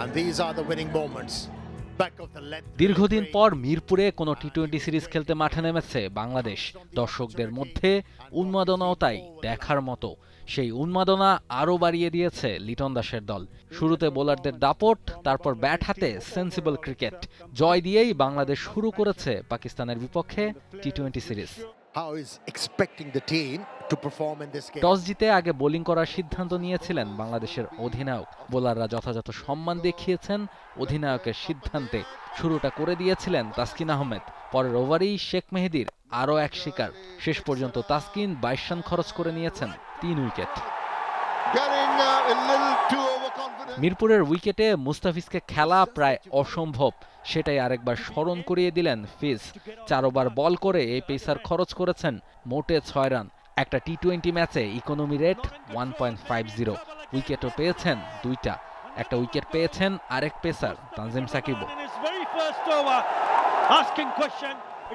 and these are the winning moments. দীর্ঘদিন পর মিরপুরে কোনো টি-20 সিরিজ খেলতে মাঠে নেমেছে বাংলাদেশ। দর্শকদের মধ্যে উন্মাদনাও তাই দেখার মতো। সেই উন্মাদনা আরও বাড়িয়ে দিয়েছে লিটন দাসের দল। শুরুতে বোলারদের দাপট, তারপর ব্যাট হাতে সেন্সিবল ক্রিকেট। জয় দিয়েই বাংলাদেশ শুরু করেছে পাকিস্তানের বিপক্ষে টি-20 সিরিজ। টস জিতে আগে বোলিং করার সিদ্ধান্ত নিয়েছিলেন বাংলাদেশের অধিনায়ক। বোলাররা যথাযথ সম্মান দেখিয়েছেন অধিনায়কের সিদ্ধান্তে। শুরুটা করে দিয়েছিলেন তাসকিন আহমেদ। পরের ওভারেই শেখ মেহেদীর আরও এক শিকার। শেষ পর্যন্ত তাসকিন 22 রান খরচ করে নিয়েছেন 3 উইকেট। মিরপুরের উইকেটে মুস্তাফিজকে খেলা প্রায় অসম্ভব, সেটাই আরেকবার স্মরণ করিয়ে দিলেন ফিজ। 4 ওভার বল করে এই পেসার খরচ করেছেন মোটে 6 রান। একটা টি-20 ম্যাচে ইকোনমি রেট 1.50। উইকেটও পেয়েছেন 2টা। একটা উইকেট পেয়েছেন আরেক পেসার তানজিম সাকিবও।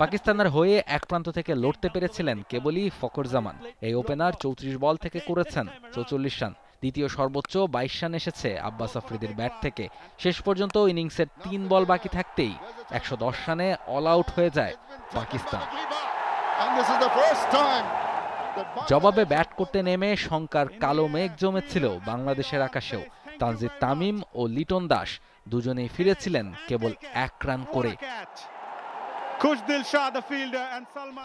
পাকিস্তানের হয়ে এক প্রান্ত থেকে লড়তে পেরেছিলেন কেবলই ফখর জামান। এই ওপেনার 34 বল থেকে করেছেন 44 রান। দ্বিতীয় সর্বোচ্চ 22 রান এসেছে আব্বাস আফ্রিদির ব্যাট থেকে। শেষ পর্যন্ত ইনিংসের 3 বল বাকি থাকতেই 110 রানে অল আউট হয়ে যায় পাকিস্তান। জবাবে ব্যাট করতে নেমে শঙ্কার কালো মেঘ জমেছিল বাংলাদেশের আকাশেও। তানজিদ তামিম ও লিটন দাস দুজনেই ফিরেছিলেন কেবল 1 রান করে।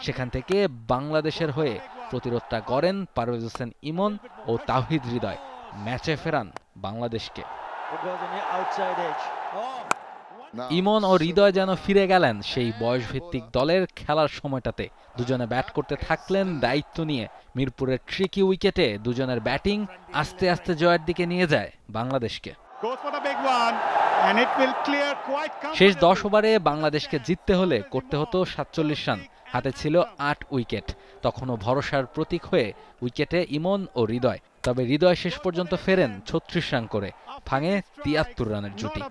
সেখান থেকে বাংলাদেশের হয়ে প্রতিরোধটা গড়েন পারভেজ হোসেন ইমন ও তাওহিদ হৃদয়। ম্যাচে ফেরান বাংলাদেশকে। ইমন ও হৃদয় যেন ফিরে গেলেন সেই বয়সভিত্তিক দলের খেলার সময়টাতে। দুজনে ব্যাট করতে থাকলেন দায়িত্ব নিয়ে। মিরপুরের ট্রিকি উইকেটে দুজনের ব্যাটিং আস্তে আস্তে জয়ের দিকে নিয়ে যায় বাংলাদেশকে। শেষ 10 ওভারে বাংলাদেশকে জিততে হলে করতে হতো 47 রান। হাতে ছিল 8 উইকেট। তখনও ভরসার প্রতীক হয়ে উইকেটে ইমন ও হৃদয়। তবে হৃদয় শেষ পর্যন্ত ফেরেন 36 রান করে, ভাঙে 73 রানের জুটি।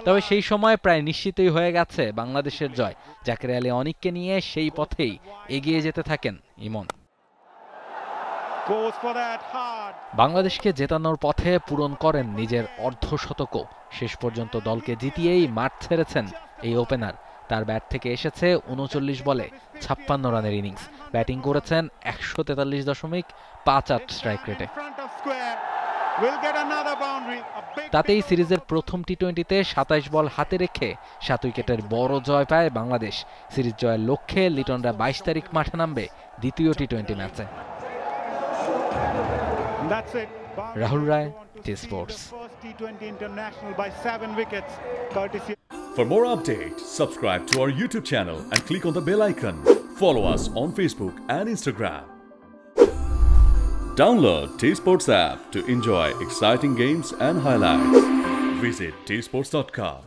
তবে সেই সময় প্রায় নিশ্চিতই হয়ে গেছে বাংলাদেশের জয়। জাকের আলী অনিককে নিয়ে সেই পথেই এগিয়ে যেতে থাকেন ইমন। বাংলাদেশকে জেতানোর পথে পূরণ করেন নিজের অর্ধশতকও। শেষ পর্যন্ত দলকে জিতিয়েই মাঠ ছেড়েছেন এই ওপেনার। তার ব্যাট থেকে এসেছে 39 বলে 56 রানের ইনিংস। ব্যাটিং করেছেন 143.58 স্ট্রাইক রেটে। তাতেই সিরিজের প্রথম টি-20তে 27 বল হাতে রেখে 7 উইকেটের বড় জয় পায় বাংলাদেশ। সিরিজ জয়ের লক্ষ্যে লিটনরা 22 তারিখ মাঠে নামবে দ্বিতীয় টি-20 ম্যাচে। রাহুল রায়, T-Sports. For more updates, subscribe to our YouTube channel and click on the bell icon. Follow us on Facebook and Instagram. Download T-Sports app to enjoy exciting games and highlights. Visit tsports.com.